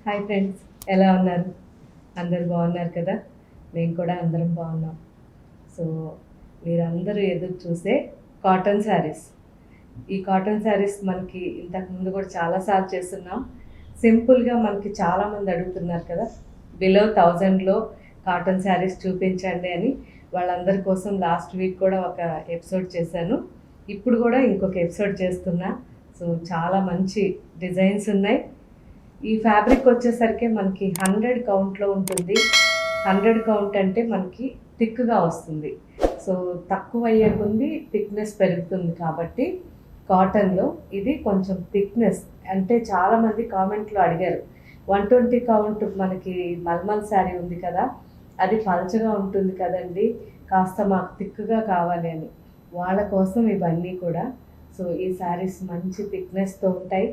Hi friends, ఎలా ఉన్నారు? అందరు బాగున్నారు కదా? మేము కూడా అందరం బాగున్నాం. సో మీరందరూ ఎదురు చూసే కాటన్ శారీస్. ఈ కాటన్ శారీస్ మనకి ఇంతకుముందు కూడా చాలాసార్లు చేస్తున్నాం. సింపుల్గా మనకి చాలామంది అడుగుతున్నారు కదా, బిలో 1000లో కాటన్ శారీస్ చూపించండి అని. వాళ్ళందరి కోసం లాస్ట్ వీక్ కూడా ఒక ఎపిసోడ్ చేశాను. ఇప్పుడు కూడా ఇంకొక ఎపిసోడ్ చేస్తున్నా. సో చాలా మంచి డిజైన్స్ ఉన్నాయి. ఈ ఫ్యాబ్రిక్ వచ్చేసరికి మనకి 100 కౌంట్లో ఉంటుంది. 100 కౌంట్ అంటే మనకి థిక్గా వస్తుంది. సో తక్కువ అయ్యే కొద్ది థిక్నెస్ పెరుగుతుంది కాబట్టి కాటన్లో ఇది కొంచెం థిక్నెస్ అంటే చాలామంది కామెంట్లో అడిగారు. 120 కౌంట్ మనకి మల్మల్ శారీ ఉంది కదా, అది పలచగా ఉంటుంది కదండి, కాస్త మాకు థిక్గా కావాలి అని. వాళ్ళ కోసం ఇవన్నీ కూడా. సో ఈ శారీస్ మంచి థిక్నెస్తో ఉంటాయి.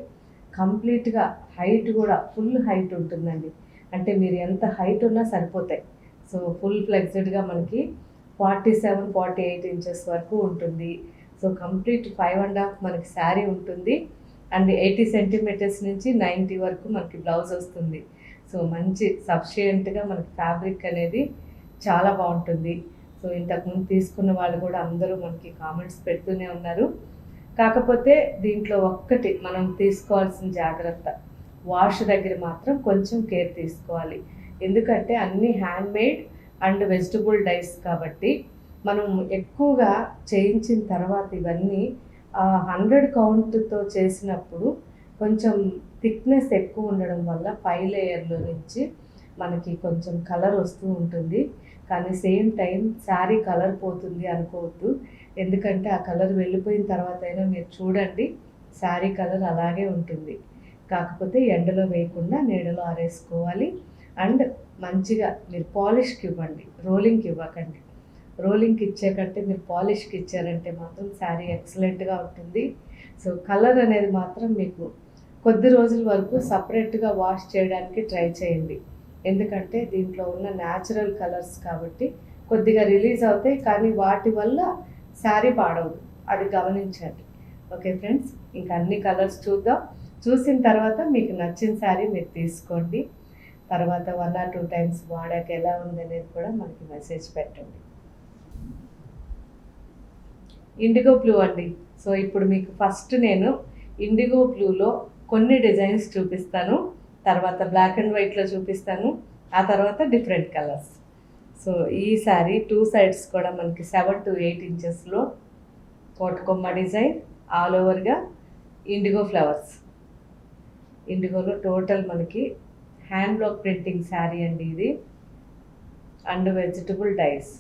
కంప్లీట్గా హైట్ కూడా ఫుల్ హైట్ ఉంటుందండి. అంటే మీరు ఎంత హైట్ ఉన్నా సరిపోతాయి. సో ఫుల్ ఫ్లెక్స్డ్గా మనకి 47-48 ఇంచెస్ వరకు ఉంటుంది. సో కంప్లీట్ 5.5 మనకి శారీ ఉంటుంది. అండ్ 80 సెంటీమీటర్స్ నుంచి 90 వరకు మనకి బ్లౌజ్ వస్తుంది. సో మంచి సఫిషియెంట్గా మనకి ఫ్యాబ్రిక్ అనేది చాలా బాగుంటుంది. సో ఇంతకుముందు తీసుకున్న వాళ్ళు కూడా అందరూ మనకి కామెంట్స్ పెడుతూనే ఉన్నారు. కాకపోతే దీంట్లో ఒక్కటి మనం తీసుకోవాల్సిన జాగ్రత్త, వాష్ దగ్గర మాత్రం కొంచెం కేర్ తీసుకోవాలి. ఎందుకంటే అన్నీ హ్యాండ్మేడ్ అండ్ వెజిటబుల్ డైస్ కాబట్టి మనం ఎక్కువగా చేయించిన తర్వాత ఇవన్నీ 100 కౌంట్తో చేసినప్పుడు కొంచెం థిక్నెస్ ఎక్కువ ఉండడం వల్ల పై లేయర్లో నుంచి మనకి కొంచెం కలర్ వస్తూ ఉంటుంది. కానీ సేమ్ టైం శారీ కలర్ పోతుంది అనుకోవద్దు. ఎందుకంటే ఆ కలర్ వెళ్ళిపోయిన తర్వాత అయినా మీరు చూడండి, శారీ కలర్ అలాగే ఉంటుంది. కాకపోతే ఎండలో వేయకుండా నీడలో ఆరేసుకోవాలి. అండ్ మంచిగా మీరు పాలిష్కి ఇవ్వండి, రోలింగ్కి ఇవ్వకండి. రోలింగ్కి ఇచ్చే కంటే మీరు పాలిష్కి ఇచ్చారంటే మాత్రం శారీ ఎక్సలెంట్గా ఉంటుంది. సో కలర్ అనేది మాత్రం మీకు కొద్ది రోజుల వరకు సపరేట్గా వాష్ చేయడానికి ట్రై చేయండి. ఎందుకంటే దీంట్లో ఉన్న న్యాచురల్ కలర్స్ కాబట్టి కొద్దిగా రిలీజ్ అవుతాయి, కానీ వాటి వల్ల శారీ పాడవదు, అది గమనించండి. ఓకే ఫ్రెండ్స్, ఇంకా అన్ని కలర్స్ చూద్దాం. చూసిన తర్వాత మీకు నచ్చిన శారీ మీరు తీసుకోండి. తర్వాత 1 or 2 టైమ్స్ వాడాక ఎలా ఉందనేది కూడా మనకి మెసేజ్ పెట్టండి. ఇండిగో బ్లూ అండి. సో ఇప్పుడు మీకు ఫస్ట్ నేను ఇండిగో బ్లూలో కొన్ని డిజైన్స్ చూపిస్తాను, తర్వాత బ్లాక్ అండ్ వైట్లో చూపిస్తాను, ఆ తర్వాత డిఫరెంట్ కలర్స్. సో ఈ శారీ 2 సైడ్స్ కూడా మనకి 7 to 8 ఇంచెస్లో కోటకొమ్మ డిజైన్, ఆల్ ఓవర్గా ఇండిగో ఫ్లవర్స్. ఇండిగోలో టోటల్ మనకి హ్యాండ్ బ్లాక్ ప్రింటింగ్ శారీ అండి ఇది, అండ్ వెజిటబుల్ డైస్.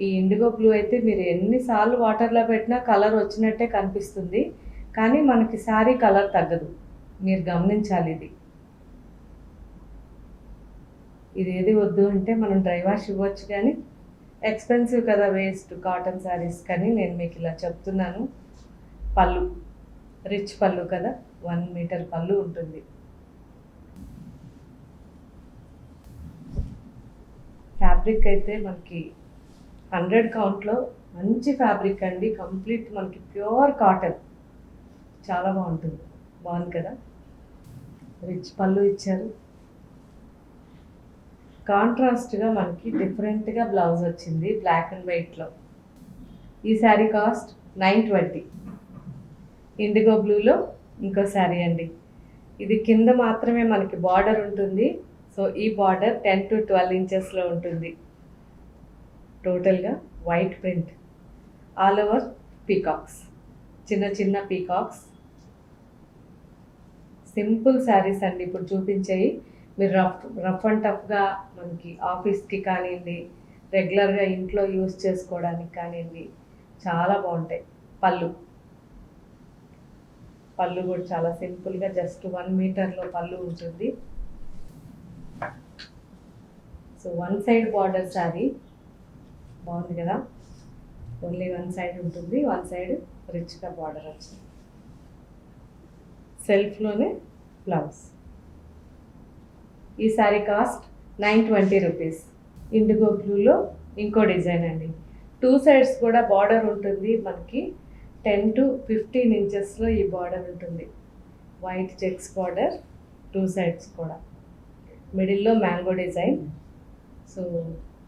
ఈ ఇండిగో బ్లూ అయితే మీరు ఎన్నిసార్లు వాటర్లో పెట్టినా కలర్ వచ్చినట్టే కనిపిస్తుంది, కానీ మనకి శారీ కలర్ తగ్గదు, మీరు గమనించాలి. ఇది ఏది వద్దు అంటే మనం డ్రై వాష్ ఇవ్వచ్చు, కానీ ఎక్స్పెన్సివ్ కదా, వేస్ట్ కాటన్ శారీస్. కానీ నేను మీకు ఇలా చెప్తున్నాను. పళ్ళు రిచ్ పళ్ళు కదా, 1 మీటర్ పళ్ళు ఉంటుంది. ఫ్యాబ్రిక్ అయితే మనకి 100 కౌంట్లో మంచి ఫ్యాబ్రిక్ అండి. కంప్లీట్ మనకి ప్యూర్ కాటన్, చాలా బాగుంటుంది. బాగుంది కదా, రిచ్ పళ్ళు ఇచ్చారు. కాంట్రాస్ట్గా మనకి డిఫరెంట్గా బ్లౌజ్ వచ్చింది బ్లాక్ అండ్ వైట్లో. ఈ శారీ కాస్ట్ 920. ఇండిగో బ్లూలో ఇంకో శారీ అండి. ఇది కింద మాత్రమే మనకి బార్డర్ ఉంటుంది. సో ఈ బార్డర్ 10 to 12 ఇంచెస్లో ఉంటుంది. టోటల్గా white print, all over peacocks, చిన్న చిన్న పీకాక్స్. సింపుల్ శారీస్ అండి ఇప్పుడు చూపించేవి. మీరు రఫ్ అండ్ టఫ్గా మనకి ఆఫీస్కి కానివ్వండి, రెగ్యులర్గా ఇంట్లో యూస్ చేసుకోవడానికి కానివ్వండి, చాలా బాగుంటాయి. పళ్ళు కూడా చాలా సింపుల్గా జస్ట్ 1 మీటర్లో పళ్ళు ఉంటుంది. సో 1 సైడ్ బార్డర్ శారీ బాగుంది కదా, ఓన్లీ 1 సైడ్ ఉంటుంది. 1 సైడ్ రిచ్గా బార్డర్ వచ్చింది. సెల్ఫ్లోనే బ్లౌజ్. ఈ శారీ కాస్ట్ 920 రూపీస్. ఇండిగో బ్లూలో ఇంకో డిజైన్ అండి. 2 సైడ్స్ కూడా బార్డర్ ఉంటుంది మనకి. 10 to 15 ఇంచెస్లో ఈ బార్డర్ ఉంటుంది. వైట్ చెక్స్ బార్డర్, 2 సైడ్స్ కూడా. మిడిల్లో మ్యాంగో డిజైన్. సో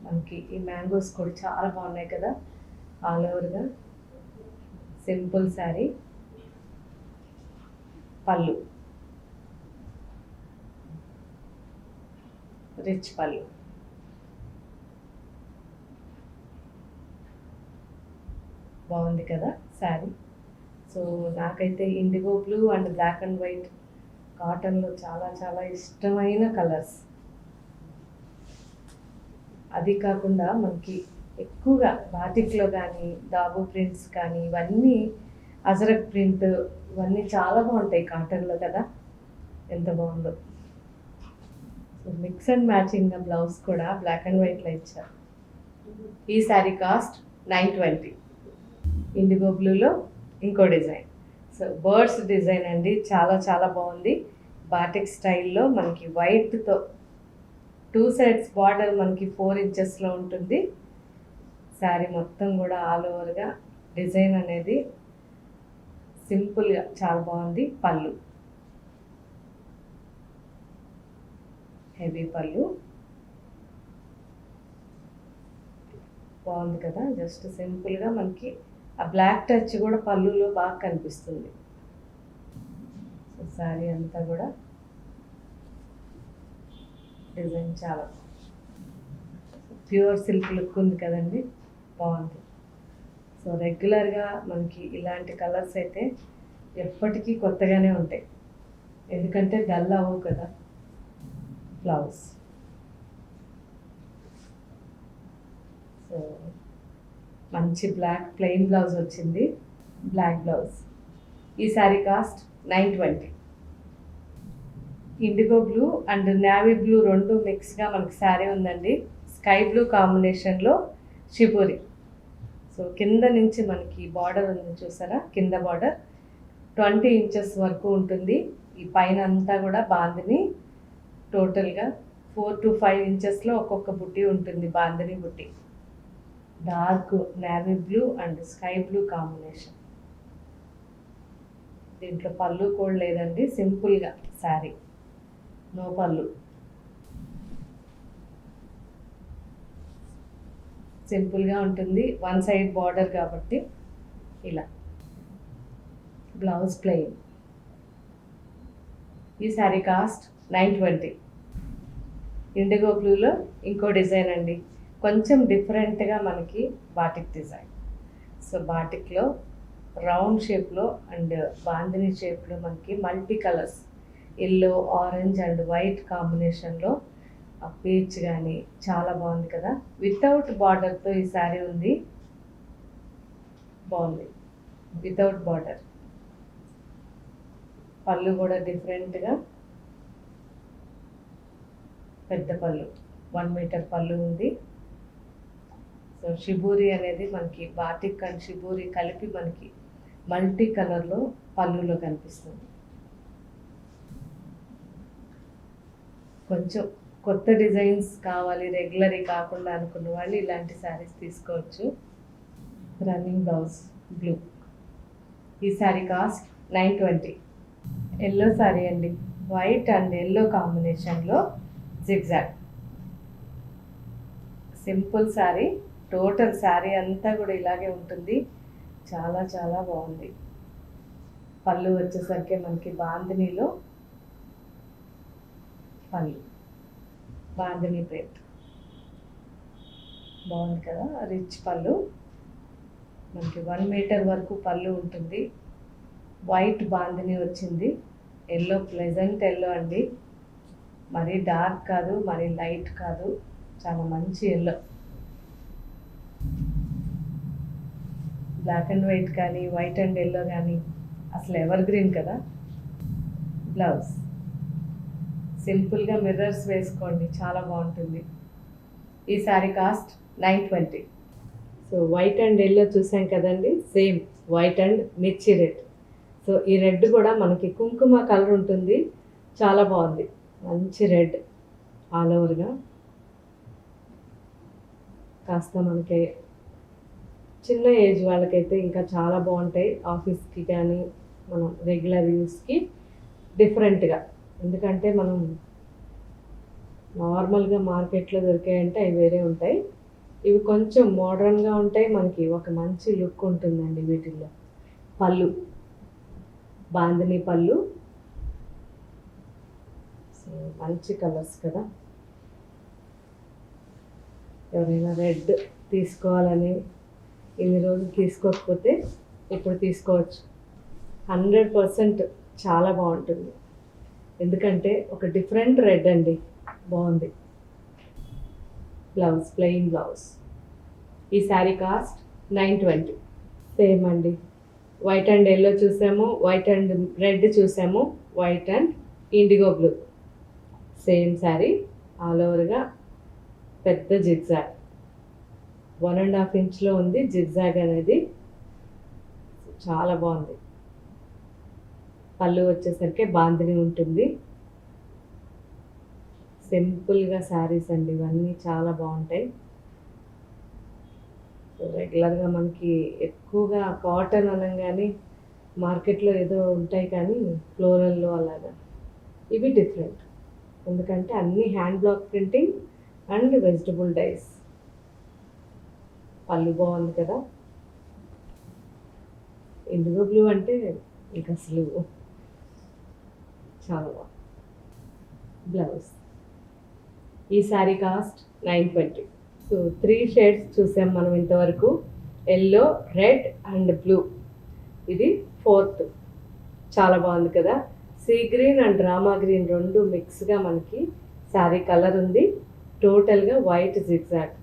మనకి ఈ మ్యాంగోస్ కూడా చాలా బాగున్నాయి కదా, ఆల్ ఓవర్గా. సింపుల్ శారీ. పళ్ళు, రిచ్ పళ్ళు. బాగుంది కదా శారీ. సో నాకైతే indigo blue and black and white కాటన్లో చాలా చాలా ఇష్టమైన కలర్స్. అది కాకుండా మనకి ఎక్కువగా బాటిక్లో కానీ, దాబు ప్రింట్స్ కానీ, ఇవన్నీ అజరక్ ప్రింట్, ఇవన్నీ చాలా బాగుంటాయి కాటన్లో కదా. ఎంత బాగుందో. So mix and matching blouse కూడా బ్లాక్ అండ్ వైట్లో ఇచ్చారు. ఈ శారీ కాస్ట్ 920. ఇండిగో బ్లూలో ఇంకో డిజైన్. సో బర్డ్స్ డిజైన్ అండి, చాలా చాలా బాగుంది. బాటిక్ స్టైల్లో మనకి వైట్తో 2 సైడ్స్ బార్డర్ మనకి 4 ఇంచెస్లో ఉంటుంది. శారీ మొత్తం కూడా ఆల్ ఓవర్గా డిజైన్ అనేది సింపుల్గా చాలా బాగుంది. పళ్ళు, హెవీ పళ్ళు. బాగుంది కదా, జస్ట్ సింపుల్గా మనకి ఆ బ్లాక్ టచ్ కూడా పళ్ళులో బాగా కనిపిస్తుంది. సో శారీ అంతా కూడా డిజైన్ చాలా ప్యూర్ సిల్క్ లుక్ ఉంది కదండి, బాగుంది. సో రెగ్యులర్గా మనకి ఇలాంటి కలర్స్ అయితే ఎప్పటికీ కొత్తగానే ఉంటాయి, ఎందుకంటే డల్ అవ్వవు కదా. బ్లౌజ్, సో మంచి బ్లాక్ ప్లెయిన్ బ్లౌజ్ వచ్చింది, బ్లాక్ బ్లౌజ్. ఈ sari cost 920. IndiGo blue and navy blue రెండు మిక్స్గా మనకి శారీ ఉందండి. స్కై బ్లూ కాంబినేషన్లో షిబోరి. సో కింద నుంచి మనకి బార్డర్ ఉంది చూసారా, కింద బార్డర్ 20 ఇంచెస్ వరకు ఉంటుంది. ఈ పైన అంతా కూడా బాందిని టోటల్గా 4 to 5 ఇంచెస్లో ఒక్కొక్క బుట్టి ఉంటుంది, బాందిని బుట్టి. Dark navy blue and sky blue combination. దీంట్లో పళ్ళు కూడా లేదండి, సింపుల్గా శారీ, నో పళ్ళు. సింపుల్గా ఉంటుంది, 1 సైడ్ బార్డర్ కాబట్టి. ఇలా బ్లౌజ్ ప్లెయిన్. ఈ శారీ కాస్ట్ 920. ఇండిగో బ్లూలో ఇంకో డిజైన్ అండి, కొంచెం డిఫరెంట్గా మనకి బాటిక్ డిజైన్. సో బాటిక్లో రౌండ్ షేప్లో అండ్ బాందిని షేప్లో మనకి multi colours, yellow, orange and white కాంబినేషన్లో ఆ పీచ్ కానీ చాలా బాగుంది కదా. వితౌట్ బార్డర్తో ఈ శారీ ఉంది, బాగుంది వితౌట్ బార్డర్. పళ్ళు కూడా డిఫరెంట్గా పెద్ద పళ్ళు, 1 మీటర్ పళ్ళు ఉంది. సో షిబూరి అనేది మనకి బాటిక్ అండ్ షిబూరి కలిపి మనకి మల్టీ కలర్లో పళ్ళులో కనిపిస్తుంది. కొంచెం కొత్త డిజైన్స్ కావాలి, రెగ్యులర్ కాకుండా అనుకున్న వాళ్ళు ఇలాంటి శారీస్ తీసుకోవచ్చు. Running blouse blue. ఈ శారీ కాస్ట్ 920. ఎల్లో శారీ అండి, వైట్ అండ్ ఎల్లో కాంబినేషన్లో zigzag. Simple sari, total sari అంతా కూడా ఇలాగే ఉంటుంది, చాలా చాలా బాగుంది. పళ్ళు వచ్చేసరికి మనకి బాందినీలో పళ్ళు, బాందిని ప్రింట్. బాగుంది కదా, రిచ్ పళ్ళు. మనకి 1 మీటర్ వరకు పళ్ళు ఉంటుంది. వైట్ బాందిని వచ్చింది, ఎల్లో ప్లెజెంట్ ఎల్లో అండి, మరీ డార్క్ కాదు, మరీ లైట్ కాదు, చాలా మంచి ఎల్లో. బ్లాక్ అండ్ వైట్ కానీ, వైట్ అండ్ ఎల్లో కానీ అసలు ఎవర్ గ్రీన్ కదా. బ్లౌజ్ సింపుల్గా మిర్రర్స్ వేసుకోండి, చాలా బాగుంటుంది. ఈ sari cost 920. So white and yellow చూసాం కదండి, సేమ్ వైట్ అండ్ మిర్చి రెడ్. సో ఈ రెడ్ కూడా మనకి కుంకుమ కలర్ ఉంటుంది, చాలా బాగుంది, మంచి రెడ్ ఆల్ ఓవర్గా. కాస్త మనకి చిన్న ఏజ్ వాళ్ళకైతే ఇంకా చాలా బాగుంటాయి, ఆఫీస్కి కానీ మనం రెగ్యులర్ యూస్కి డిఫరెంట్గా. ఎందుకంటే మనం నార్మల్గా మార్కెట్లో దొరికాయంటే అవి వేరే ఉంటాయి. ఇవి కొంచెం మోడర్న్గా ఉంటాయి. మనకి ఒక మంచి లుక్ ఉంటుందండి వీటిల్లో. పళ్ళు, బాందిని పళ్ళు. సో మంచి కలర్స్ కదా. ఎవరైనా రెడ్ తీసుకోవాలని ఇన్ని రోజులు తీసుకోకపోతే ఇప్పుడు తీసుకోవచ్చు. 100% చాలా బాగుంటుంది. ఎందుకంటే ఒక డిఫరెంట్ రెడ్ అండి, బాగుంది. Blouse, plain blouse. ఈ శారీ కాస్ట్ 920. సేమ్ అండి, వైట్ అండ్ ఎల్లో చూసాము, వైట్ అండ్ రెడ్ చూసాము, white and IndiGo blue. Same sari, all ఓవర్గా పెద్ద జిగ్జాగ్, 1.5 ఇంచ్లో ఉంది జిగ్జాగ్ అనేది. చాలా బాగుంది. పళ్ళు వచ్చేసరికి బాందిని ఉంటుంది. సింపుల్గా శారీస్ అండి ఇవన్నీ, చాలా బాగుంటాయి. సో రెగ్యులర్గా మనకి ఎక్కువగా కాటన్ అనగానే మార్కెట్లో ఏదో ఉంటాయి కానీ ఫ్లోరల్లో అలాగా. ఇవి డిఫరెంట్, ఎందుకంటే అన్నీ hand block printing and vegetable dyes. Pallu బాగుంది కదా. ఇండిగో బ్లూ అంటే ఇంకా అసలు చాలా బాగుంది. బ్లౌజ్. ఈ శారీ కాస్ట్ 920. సో 3 షేడ్స్ చూసాం మనం ఇంతవరకు, ఎల్లో, రెడ్ అండ్ బ్లూ. ఇది 4th. చాలా బాగుంది కదా. Sea green and Rama green రెండు మిక్స్గా మనకి శారీ కలర్ ఉంది. టోటల్గా వైట్ జిగ్జాగ్.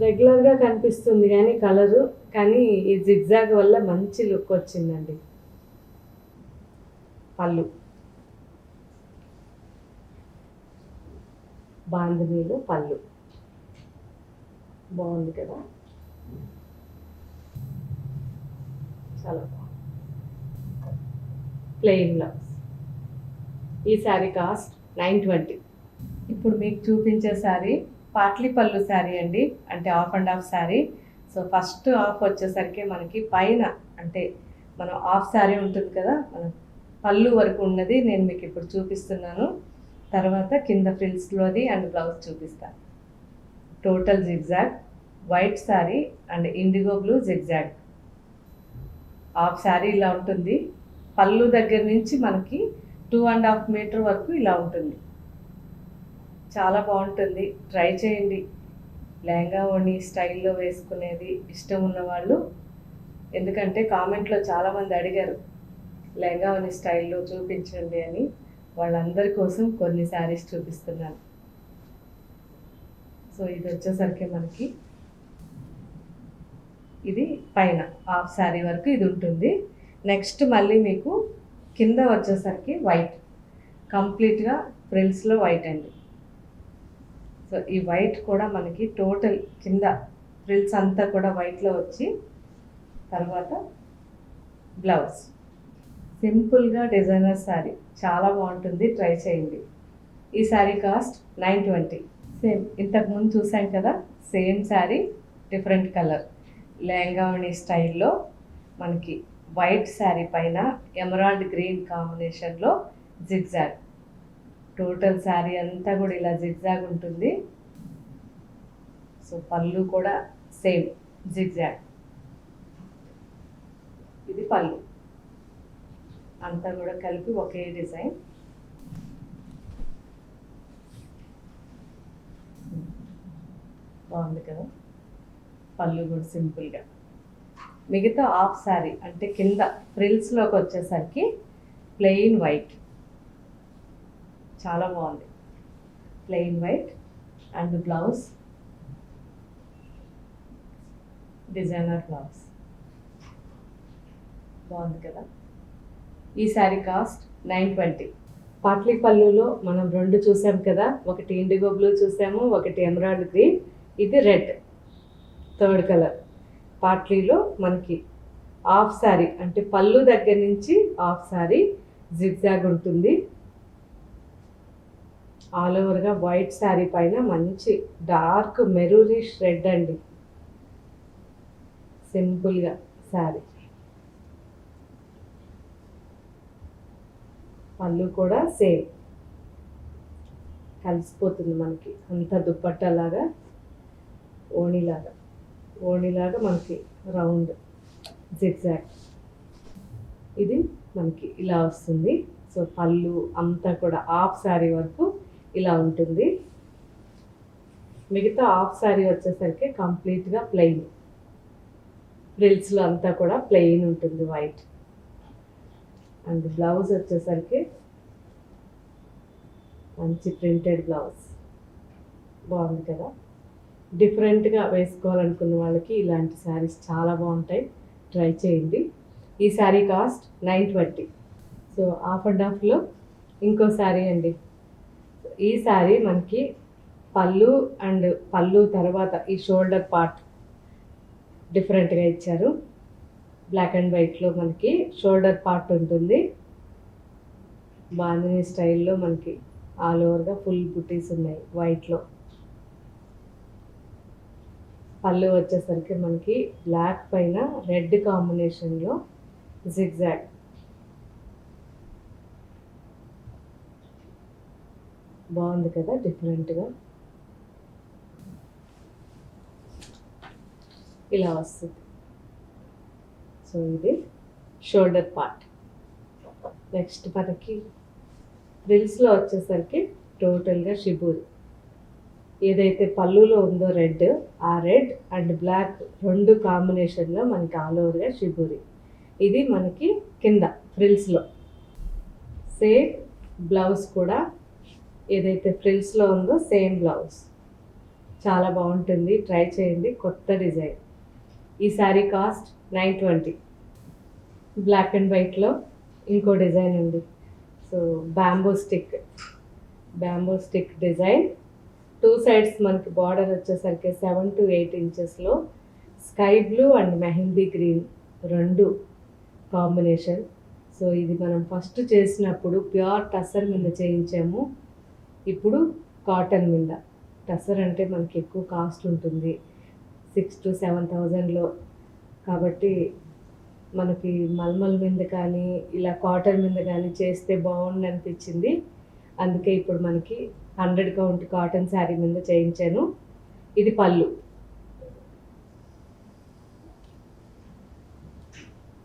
రెగ్యులర్గా కనిపిస్తుంది కానీ కలరు, కానీ ఈ జిగ్జాగ్ వల్ల మంచి లుక్ వచ్చిందండి. పళ్ళు, బాందినీలో పళ్ళు బాగుంది కదా. చాలా బాగుంది. Plain blouse. ఈ శారీ కాస్ట్ 920. ఇప్పుడు మీకు చూపించే శారీ పాట్లీ పళ్ళు శారీ అండి, అంటే of and of sari. So first of వచ్చేసరికి మనకి పైన, అంటే మనం ఆఫ్ శారీ ఉంటుంది కదా, మన పళ్ళు వరకు ఉన్నది నేను మీకు ఇప్పుడు చూపిస్తున్నాను. తర్వాత కింద ఫ్రిల్స్లోది అండ్ బ్లౌజ్ చూపిస్తాను. Total zigzag, white sari and IndiGo blue zigzag. Half sari ఇలా ఉంటుంది. పళ్ళు దగ్గర నుంచి మనకి 2.5 మీటర్ వరకు ఇలా ఉంటుంది. చాలా బాగుంటుంది, ట్రై చేయండి. లెహంగా ఓణి స్టైల్లో వేసుకునేది ఇష్టం ఉన్నవాళ్ళు, ఎందుకంటే కామెంట్లో చాలామంది అడిగారు లెహంగా ఓణి స్టైల్లో చూపించండి అని. వాళ్ళందరి కోసం కొన్ని శారీస్ చూపిస్తున్నాను. సో ఇది వచ్చేసరికి మనకి, ఇది పైన హాఫ్ శారీ వరకు ఇది ఉంటుంది. నెక్స్ట్ మళ్ళీ మీకు కింద వచ్చేసరికి వైట్, కంప్లీట్గా ఫ్రిల్స్లో వైట్ అండి. సో ఈ వైట్ కూడా మనకి టోటల్ కింద ఫ్రిల్స్ అంతా కూడా వైట్లో వచ్చి, తర్వాత బ్లౌజ్. సింపుల్గా డిజైనర్ శారీ, చాలా బాగుంటుంది, ట్రై చేయండి. ఈ శారీ కాస్ట్ 920. సేమ్ ఇంతకుముందు చూసాం కదా, same sari different colour, lehenga ఓణి స్టైల్లో మనకి వైట్ శారీ పైన ఎమరాల్డ్ గ్రీన్ కాంబినేషన్లో జిగ్జాగ్. టోటల్ శారీ అంతా కూడా ఇలా జిగ్జాగ్ ఉంటుంది. సో పళ్ళు కూడా సేమ్ జిగ్జాగ్. ఇది పళ్ళు, అంతా కూడా కలిపి ఒకే డిజైన్. బాగుంది కదా. పళ్ళు కూడా సింపుల్గా. మిగతా హాఫ్ శారీ అంటే కింద ఫ్రిల్స్లోకి వచ్చేసరికి ప్లెయిన్ వైట్, చాలా బాగుంది. Plain white and blouse designer blouse. బాగుంది కదా. ఈ శారీ కాస్ట్ 920. పాట్లీ పళ్ళులో మనం రెండు చూసాం కదా, ఒకటి ఇండిగో బ్లూ చూసాము, ఒకటి ఎమరాల్డ్ గ్రీన్, ఇది రెడ్, థర్డ్ కలర్. పాట్లీలో మనకి హాఫ్ శారీ అంటే పళ్ళు దగ్గర నుంచి హాఫ్ శారీ జిగ్జాగ్ ఉంటుంది. ఆల్ ఓవర్గా వైట్ శారీ పైన మంచి డార్క్ మెరూనిష్ రెడ్ అండి. సింపుల్గా శారీ. పళ్ళు కూడా సేమ్ కలిసిపోతుంది మనకి, అంత దుప్పట్టలాగా ఓణిలాగా మనకి రౌండ్ జిగ్జాగ్. ఇది మనకి ఇలా వస్తుంది. సో పళ్ళు అంతా కూడా హాఫ్ శారీ వరకు ఇలా ఉంటుంది. మిగతా హాఫ్ శారీ వచ్చేసరికి కంప్లీట్గా ప్లెయిన్, ఫ్రిల్స్లో అంతా కూడా ప్లెయిన్ ఉంటుంది వైట్. అండ్ బ్లౌజ్ వచ్చేసరికి మంచి ప్రింటెడ్ బ్లౌజ్, బాగుంది కదా. డిఫరెంట్గా వేసుకోవాలనుకున్న వాళ్ళకి ఇలాంటి శారీస్ చాలా బాగుంటాయి, ట్రై చేయండి. ఈ sari cost 920. So half and హాఫ్లో ఇంకో శారీ అండి. ఈ శారీ మనకి పళ్ళు తర్వాత ఈ షోల్డర్ పార్ట్ డిఫరెంట్గా ఇచ్చారు. బ్లాక్ అండ్ వైట్లో మనకి షోల్డర్ పార్ట్ ఉంటుంది. బాందిని స్టైల్లో మనకి ఆల్ ఓవర్గా ఫుల్ బుటీస్ ఉన్నాయి వైట్లో. పళ్ళు వచ్చేసరికి మనకి బ్లాక్ పైన రెడ్ కాంబినేషన్లో జిగ్జాగ్. బాగుంది కదా, డిఫరెంట్గా ఇలా వస్తుంది. సో ఇది షోల్డర్ పార్ట్. నెక్స్ట్ మనకి ఫ్రిల్స్లో వచ్చేసరికి టోటల్గా షిబూరి, ఏదైతే పళ్ళులో ఉందో రెడ్, ఆ రెడ్ అండ్ బ్లాక్ రెండు కాంబినేషన్లో మనకి ఆల్ ఓవర్గా షిబూరి. ఇది మనకి కింద ఫ్రిల్స్లో. సేమ్ బ్లౌజ్ కూడా ఏదైతే ఫ్రిల్స్లో ఉందో సేమ్ బ్లౌజ్, చాలా బాగుంటుంది, ట్రై చేయండి. కొత్త డిజైన్. ఈ శారీ కాస్ట్ 920. బ్లాక్ అండ్ వైట్లో ఇంకో డిజైన్ ఉంది. So bamboo stick design. 2 sides మనకి బార్డర్ వచ్చేసరికి 7 to 8 ఇంచెస్లో sky blue and mehndi green రెండు కాంబినేషన్. సో ఇది మనం ఫస్ట్ చేసినప్పుడు ప్యూర్ టస్సర్ మీద చేయించాము, ఇప్పుడు కాటన్ మీద. టస్సర్ అంటే మనకి ఎక్కువ కాస్ట్ ఉంటుంది, 6,000 to 7,000లో. కాబట్టి మనకి మల్మల్ మీద కానీ ఇలా కాటన్ మీద కానీ చేస్తే బాగుంది అనిపించింది. అందుకే ఇప్పుడు మనకి 100 కౌంట్ కాటన్ శారీ మీద చేయించాను. ఇది పళ్ళు.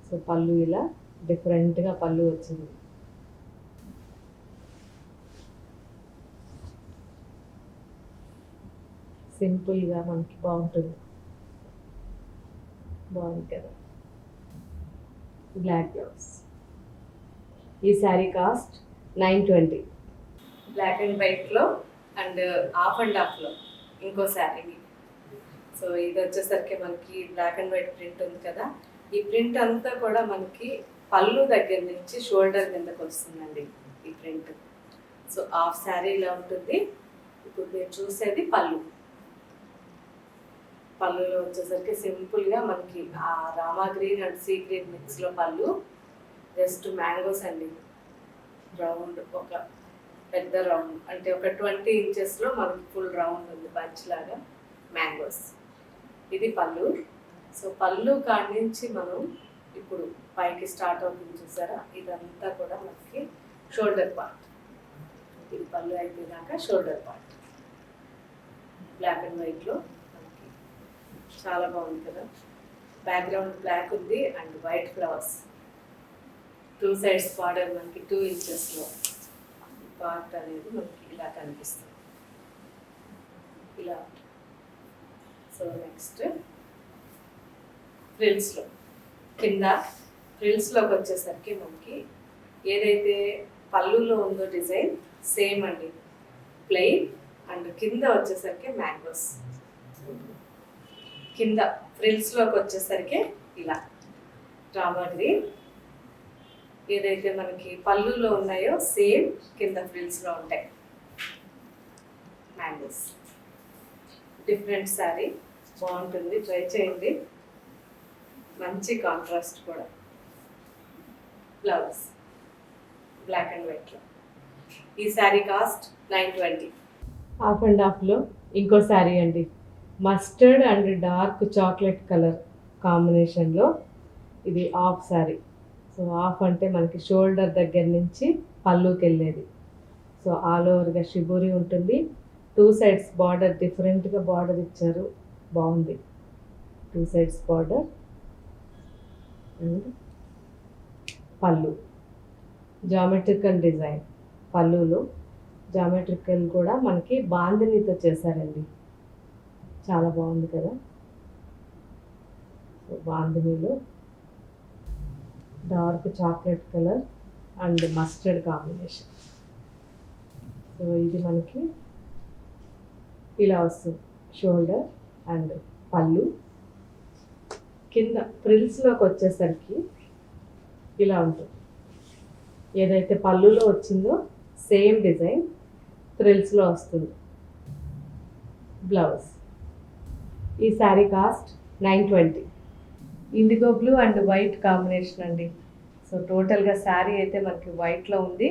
సో పళ్ళు ఇలా డిఫరెంట్గా పళ్ళు వచ్చింది. సింపుల్గా మనకి బాగుంటుంది, బాగుంది కదా. Black blouse. ఈ శారీ కాస్ట్ 920. బ్లాక్ అండ్ వైట్లో అండ్ హాఫ్ అండ్ హాఫ్లో ఇంకో శారీ. సో ఇది వచ్చేసరికి మనకి బ్లాక్ అండ్ వైట్ ప్రింట్ ఉంది కదా, ఈ ప్రింట్ అంతా కూడా మనకి పళ్ళు దగ్గర నుంచి షోల్డర్ కిందకు వస్తుందండి ఈ ప్రింట్. సో హాఫ్ శారీ ఇలా ఉంటుంది. ఇప్పుడు మీరు చూసేది పళ్ళులో వచ్చేసరికి సింపుల్గా మనకి ఆ rama green and sea green మిక్స్లో పళ్ళు. జస్ట్ మ్యాంగోస్ అండి, రౌండ్, ఒక పెద్ద రౌండ్ అంటే ఒక 20 ఇంచెస్లో మనకి ఫుల్ రౌండ్ ఉంది, బంచ్ లాగా మ్యాంగోస్. ఇది పళ్ళు. సో పళ్ళు కాడి నుంచి మనం ఇప్పుడు పైకి స్టార్ట్ అవుతుంది చూసారా, ఇదంతా కూడా మనకి షోల్డర్ పార్ట్. ఇది పళ్ళు అయిపోయినాక షోల్డర్ పార్ట్ బ్లాక్ అండ్ వైట్లో మనకి చాలా బాగుంది కదా. బ్యాక్గ్రౌండ్ బ్లాక్ ఉంది and white flowers. 2 sides border మనకి 2 ఇంచెస్లో పార్ట్ అనేది మనకి ఇలా కనిపిస్తుంది, ఇలా. సో నెక్స్ట్ ఫ్రిల్స్లో కింద ఫ్రిల్స్లోకి వచ్చేసరికి మనకి ఏదైతే పళ్ళులో ఉందో డిజైన్ సేమ్ అండి, ప్లెయిన్. అండ్ కింద వచ్చేసరికి మ్యాంగోస్. కింద ఫ్రిల్స్లోకి వచ్చేసరికి ఇలా రామా గ్రీన్, ఏదైతే మనకి పళ్ళులో ఉన్నాయో సేమ్ కింద ఫ్రిల్స్లో ఉంటాయి మ్యాంగోస్. డిఫరెంట్ శారీ, బాగుంటుంది, ట్రై చేయండి. మంచి కాంట్రాస్ట్ కూడా. బ్లౌజ్ బ్లాక్ అండ్ వైట్లో. ఈ శారీ కాస్ట్ 920. హాఫ్ అండ్ హాఫ్లో ఇంకో శారీ అండి, mustard and dark chocolate colour కాంబినేషన్లో. ఇది హాఫ్ శారీ. సో హాఫ్ అంటే మనకి షోల్డర్ దగ్గర నుంచి పళ్ళుకి వెళ్ళేది. సో ఆల్ ఓవర్గా షిబోరి ఉంటుంది. 2 సైడ్స్ బార్డర్ డిఫరెంట్గా బార్డర్ ఇచ్చారు, బాగుంది. 2 సైడ్స్ బార్డర్ అండ్ పళ్ళు జామెట్రికల్ డిజైన్. పళ్ళులో జామెట్రికల్ కూడా మనకి బాందినీతో చేశారండి, చాలా బాగుంది కదా. సో బాందినీలో dark chocolate colour and mustard combination. So ఇది మనకి ఇలా వస్తుంది షోల్డర్ అండ్ పళ్ళు. కింద ఫ్రిల్స్లోకి వచ్చేసరికి ఇలా ఉంటుంది. ఏదైతే పళ్ళులో వచ్చిందో సేమ్ డిజైన్ ఫ్రిల్స్లో వస్తుంది. బ్లౌజ్. ఈ sari cost 920. IndiGo blue and white combination అండి. సో టోటల్గా శారీ అయితే మనకి వైట్లో ఉంది,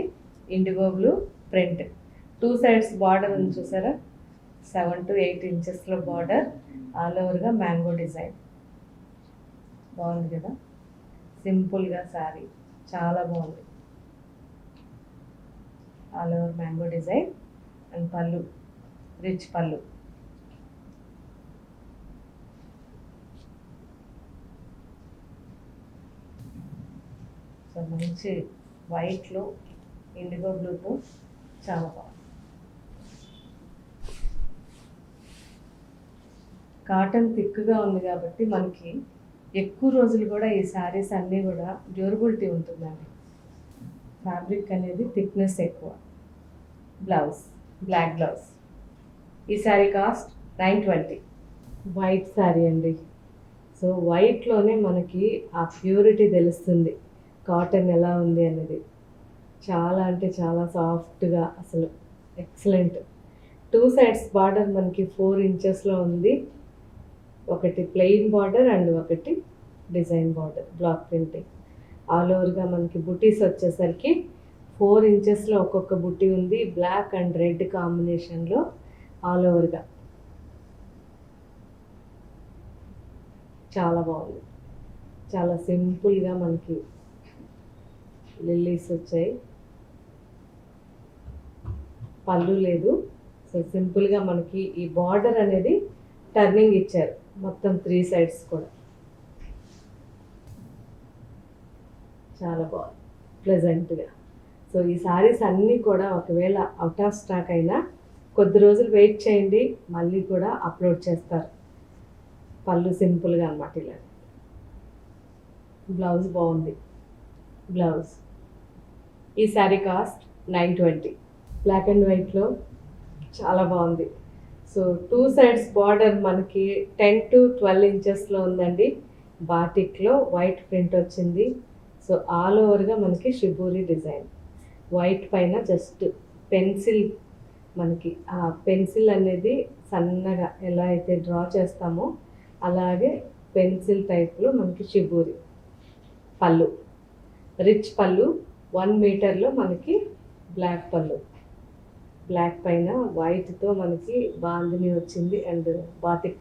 IndiGo blue print. 2 sides border ఉంది చూసారా, 7 to 8 ఇంచెస్లో బార్డర్, ఆల్ ఓవర్గా మ్యాంగో డిజైన్. బాగుంది కదా, సింపుల్గా శారీ చాలా బాగుంది. All over mango design and పళ్ళు రిచ్ పళ్ళు. సో మంచి వైట్లో ఇండిగో బ్లూతో చాలా బాగుంది. కాటన్ థిక్గా ఉంది కాబట్టి మనకి ఎక్కువ రోజులు కూడా ఈ శారీస్ అన్నీ కూడా డ్యూరబిలిటీ ఉంటుందండి. ఫ్యాబ్రిక్ అనేది థిక్నెస్ ఎక్కువ. Blouse black blouse. ఈ శారీ కాస్ట్ 920. వైట్ శారీ అండి. సో వైట్లోనే మనకి ఆ ప్యూరిటీ తెలుస్తుంది, కాటన్ ఎలా ఉంది అనేది. చాలా అంటే చాలా సాఫ్ట్గా, అసలు ఎక్సలెంట్. 2 సైడ్స్ బార్డర్ మనకి 4 ఇంచెస్లో ఉంది. ఒకటి ప్లెయిన్ బార్డర్ అండ్ ఒకటి design border, block printing. All ఓవర్గా మనకి బుటీస్ వచ్చేసరికి 4 ఇంచెస్లో ఒక్కొక్క బుటీ ఉంది, బ్లాక్ అండ్ రెడ్ కాంబినేషన్లో ఆల్ ఓవర్గా. చాలా బాగుంది, చాలా సింపుల్గా మనకి లిల్లీస్ వచ్చాయి. పళ్ళు లేదు. సో సింపుల్గా మనకి ఈ బార్డర్ అనేది టర్నింగ్ ఇచ్చారు మొత్తం 3 సైడ్స్ కూడా. చాలా బాగుంది, ప్లెజెంట్గా. సో ఈ శారీస్ అన్నీ కూడా ఒకవేళ అవుట్ ఆఫ్ స్టాక్ అయినా కొద్ది రోజులు వెయిట్ చేయండి, మళ్ళీ కూడా అప్లోడ్ చేస్తారు. పళ్ళు సింపుల్గా అన్నమాట ఇలా. బ్లౌజ్ బాగుంది. బ్లౌజ్. ఈ శారీ కాస్ట్ 920. బ్లాక్ అండ్ వైట్లో చాలా బాగుంది. సో 2 సైడ్స్ బార్డర్ మనకి 10 to 12 ఇంచెస్లో ఉందండి. బాటిక్లో వైట్ ప్రింట్ వచ్చింది. సో ఆల్ ఓవర్గా మనకి షిబూరి డిజైన్. వైట్ పైన జస్ట్ పెన్సిల్, మనకి ఆ పెన్సిల్ అనేది సన్నగా ఎలా అయితే డ్రా చేస్తామో అలాగే పెన్సిల్ టైప్లో మనకి షిబూరి. పళ్ళు రిచ్ పళ్ళు, 1 మీటర్లో మనకి బ్లాక్ పళ్ళు. బ్లాక్ పైన వైట్తో మనకి బాందిని వచ్చింది అండ్ బాతిక్,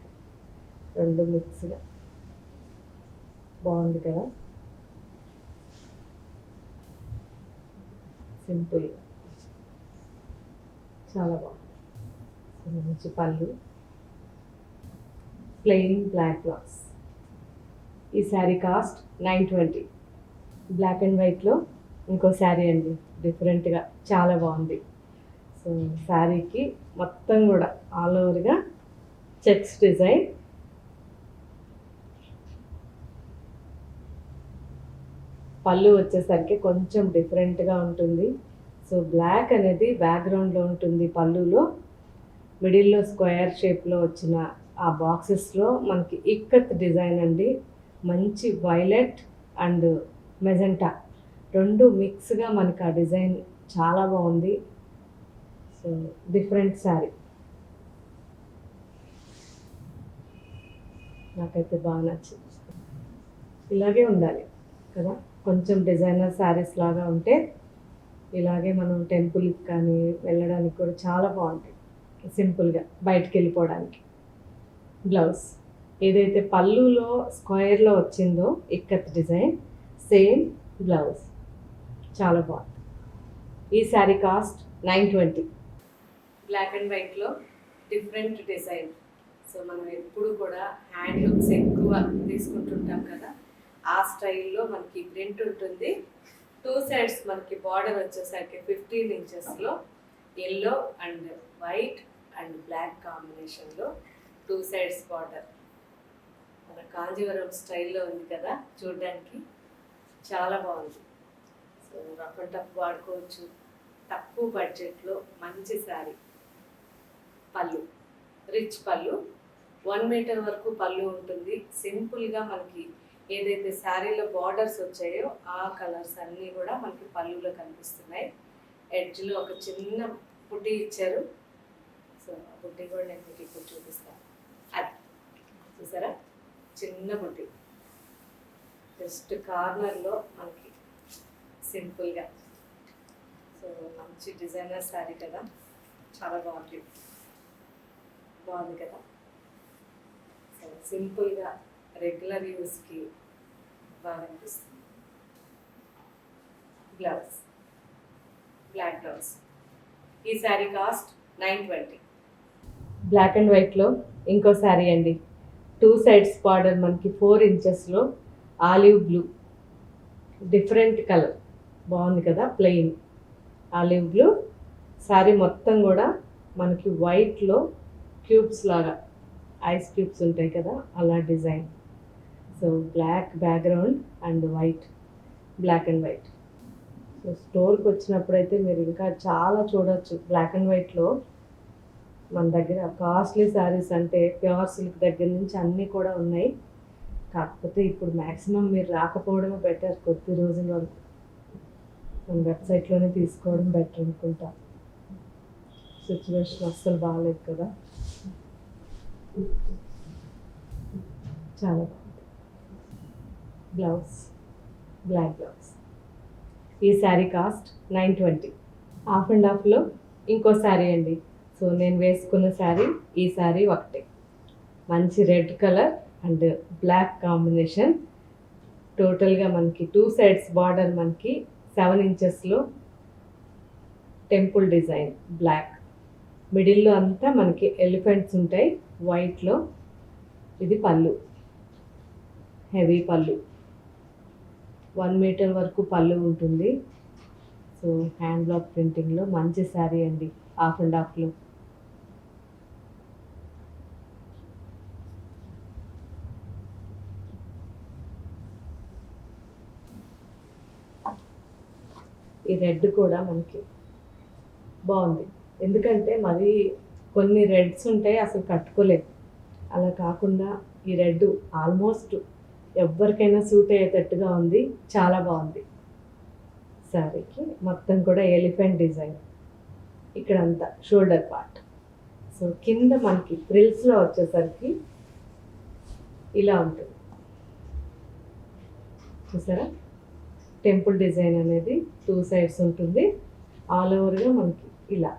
రెండు మిక్స్గా బాగుంది కదా. సింపుల్, చాలా బాగుంది. మంచి పళ్ళు, ప్లెయిన్ బ్లాక్ బ్లౌజ్. ఈ శారీ కాస్ట్ 920. బ్లాక్ అండ్ వైట్లో ఇంకో శారీ అండి, డిఫరెంట్గా చాలా బాగుంది. సో శారీకి మొత్తం కూడా ఆల్ ఓవర్గా చెక్స్ డిజైన్. పళ్ళు వచ్చేసరికి కొంచెం డిఫరెంట్గా ఉంటుంది. సో బ్లాక్ అనేది బ్యాక్గ్రౌండ్లో ఉంటుంది పళ్ళులో. మిడిల్లో స్క్వేర్ షేప్లో వచ్చిన ఆ బాక్సెస్లో మనకి ఇక్కత్ డిజైన్ అండి. మంచి వైలెట్ అండ్ మెజెంటా రెండు మిక్స్గా మనకి ఆ డిజైన్ చాలా బాగుంది. సో డిఫరెంట్ శారీ, నాకైతే బాగా నచ్చింది. ఇలాగే ఉండాలి కదా, కొంచెం డిజైనర్ శారీస్ లాగా ఉంటే ఇలాగే మనం టెంపుల్కి కానీ వెళ్ళడానికి కూడా చాలా బాగుంటాయి, సింపుల్గా బయటికి వెళ్ళిపోవడానికి. బ్లౌజ్ ఏదైతే పళ్ళులో స్క్వేర్లో వచ్చిందో ఇక్కత్ డిజైన్, సేమ్ బ్లౌజ్ చాలా బాగుంది. ఈ శారీ కాస్ట్ 920. బ్లాక్ అండ్ వైట్లో డిఫరెంట్ డిజైన్. సో మనం ఎప్పుడు కూడా హ్యాండ్లూమ్స్ ఎక్కువ తీసుకుంటుంటాం కదా, ఆ స్టైల్లో మనకి ప్రింట్ ఉంటుంది. 2 సైడ్స్ మనకి బార్డర్ వచ్చేసరికి 15 ఇంచెస్లో yellow and white and black కాంబినేషన్లో 2 సైడ్స్ బార్డర్. మన కాంజీవరం స్టైల్లో ఉంది కదా, చూడడానికి చాలా బాగుంది. సో రఫ్ అండ్ టఫ్ వాడుకోవచ్చు, తక్కువ బడ్జెట్లో మంచి శారీ. పళ్ళు రిచ్ పళ్ళు, 1 మీటర్ వరకు పళ్ళు ఉంటుంది. సింపుల్గా మనకి ఏదైతే శారీలో బార్డర్స్ వచ్చాయో ఆ కలర్స్ అన్నీ కూడా మనకి పళ్ళులో కనిపిస్తున్నాయి. ఎడ్జ్లో ఒక చిన్న బుట్టి ఇచ్చారు. సో ఆ బుట్టి కూడా నేను మీకు ఇప్పుడు చూపిస్తాను. అది చూసారా, చిన్న బుట్టి జస్ట్ కార్నర్లో మనకి సింపుల్గా. సో మంచి డిజైనర్ శారీ కదా, చాలా బాగుంది కదా. సో సింపుల్గా రెగ్యులర్ యూస్కి బాగా అనిపిస్తుంది. Blouse black blouse. ఈ శారీ కాస్ట్ 920. బ్లాక్ అండ్ వైట్లో ఇంకో శారీ అండి. 2 సైడ్స్ బార్డర్ మనకి 4 ఇంచెస్లో ఆలివ్ బ్లూ, డిఫరెంట్ కలర్, బాగుంది కదా. ప్లెయిన్ ఆలివ్ బ్లూ శారీ మొత్తం కూడా మనకి వైట్లో క్యూబ్స్ లాగా, ఐస్ క్యూబ్స్ ఉంటాయి కదా, అలా design. So black background and white, black and white. So స్టోర్కి వచ్చినప్పుడైతే మీరు ఇంకా చాలా చూడవచ్చు. బ్లాక్ అండ్ వైట్లో మన దగ్గర కాస్ట్లీ శారీస్ అంటే ప్యూర్ సిల్క్ దగ్గర నుంచి అన్నీ కూడా ఉన్నాయి. కాకపోతే ఇప్పుడు మ్యాక్సిమం మీరు రాకపోవడమే బెటర్. కొద్ది రోజుల వరకు మన వెబ్సైట్లోనే తీసుకోవడం బెటర్ అనుకుంటా. సిచ్యువేషన్ అస్సలు బాగాలేదు కదా. చాలా బాగుంది. Blouse black blouse. ఈ శారీ కాస్ట్ 920. హాఫ్ అండ్ హాఫ్లో ఇంకో శారీ అండి. సో నేను వేసుకున్న శారీ, ఈ శారీ ఒకటే. మంచి red colour and black combination. టోటల్గా మనకి 2 సైడ్స్ బార్డర్ మనకి 7 ఇంచెస్లో టెంపుల్ డిజైన్ బ్లాక్. మిడిల్లో అంతా మనకి ఎలిఫెంట్స్ ఉంటాయి వైట్లో. ఇది పళ్ళు, హెవీ పళ్ళు, 1 మీటర్ వరకు పళ్ళు ఉంటుంది. సో హ్యాండ్ బ్లాక్ ప్రింటింగ్లో మంచి శారీ అండి, హాఫ్ అండ్ హాఫ్లో. ఈ రెడ్ కూడా మనకి బాగుంది, ఎందుకంటే మరి కొన్ని రెడ్స్ ఉంటాయి అసలు కట్టుకోలేదు. అలా కాకుండా ఈ రెడ్ ఆల్మోస్ట్ ఎవరికైనా సూట్ అయ్యేటట్టుగా ఉంది, చాలా బాగుంది. శారీకి మొత్తం కూడా ఎలిఫెంట్ డిజైన్ ఇక్కడంతా షోల్డర్ పార్ట్. సో కింద మనకి ఫ్రిల్స్లో వచ్చేసరికి ఇలా ఉంటుంది, చూసారా. టెంపుల్ డిజైన్ అనేది 2 సైడ్స్ ఉంటుంది. ఆల్ ఓవర్గా మనకి ఇలా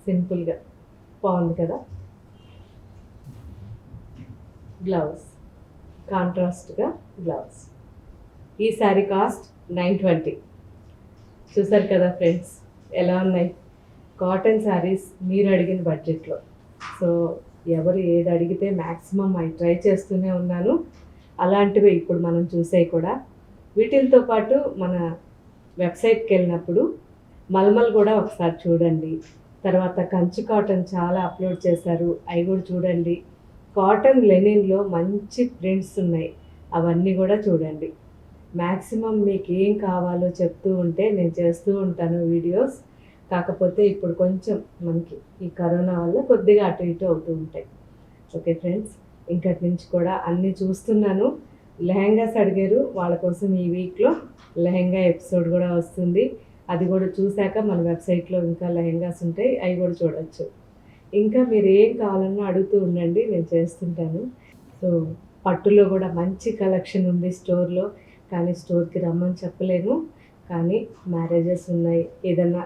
సింపుల్గా బాగుంది కదా. బ్లౌజ్ కాంట్రాస్ట్గా బ్లౌజ్. ఈ శారీ కాస్ట్ 920. చూసారు కదా ఫ్రెండ్స్, ఎలా ఉన్నాయి కాటన్ శారీస్ మీరు అడిగిన బడ్జెట్లో. సో ఎవరు ఏది అడిగితే మ్యాక్సిమం అవి ట్రై చేస్తూనే ఉన్నాను. అలాంటివి ఇప్పుడు మనం చూసేవి కూడా. వీటితో పాటు మన వెబ్సైట్కి వెళ్ళినప్పుడు మల్మల్ కూడా ఒకసారి చూడండి. తర్వాత కంచి కాటన్ చాలా అప్లోడ్ చేశారు, అవి కూడా చూడండి. కాటన్ లెనిన్లో మంచి ప్రింట్స్ ఉన్నాయి, అవన్నీ కూడా చూడండి. మ్యాక్సిమం మీకు ఏం కావాలో చెప్తూ ఉంటే నేను చేస్తూ ఉంటాను వీడియోస్. కాకపోతే ఇప్పుడు కొంచెం మనకి ఈ కరోనా వల్ల కొద్దిగా అటు ఇటు అవుతూ ఉంటాయి. ఓకే ఫ్రెండ్స్, ఇంకటి నుంచి కూడా అన్నీ చూస్తున్నాను. లెహెంగాస్ అడిగారు, వాళ్ళ కోసం ఈ వీక్లో లెహెంగా ఎపిసోడ్ కూడా వస్తుంది. అది కూడా చూశాక మన వెబ్సైట్లో ఇంకా లెహెంగాస్ ఉంటాయి, అవి కూడా చూడవచ్చు. ఇంకా మీరు ఏం కావాలన్నా అడుగుతూ ఉండండి, నేను చేస్తుంటాను. సో పట్టులో కూడా మంచి కలెక్షన్ ఉంది స్టోర్లో, కానీ స్టోర్కి రమ్మని చెప్పలేను. కానీ మ్యారేజెస్ ఉన్నాయి, ఏదైనా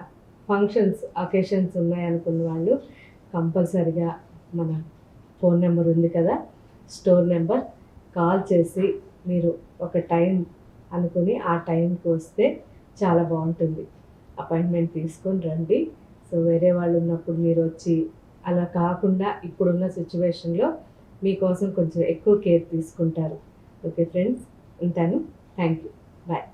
ఫంక్షన్స్ అకేషన్స్ ఉన్నాయి అనుకున్న వాళ్ళు కంపల్సరిగా మన ఫోన్ నెంబర్ ఉంది కదా, స్టోర్ నెంబర్, కాల్ చేసి మీరు ఒక టైం అనుకుని ఆ టైంకి వస్తే చాలా బాగుంటుంది. అపాయింట్మెంట్ తీసుకొని రండి. సో వేరే వాళ్ళు ఉన్నప్పుడు మీరు వచ్చి అలా కాకుండా ఇప్పుడున్న సిచ్యువేషన్లో మీకోసం కొంచెం ఎక్కువ కేర్ తీసుకుంటారు. ఓకే ఫ్రెండ్స్, ఉంటాను. Thank you. బాయ్.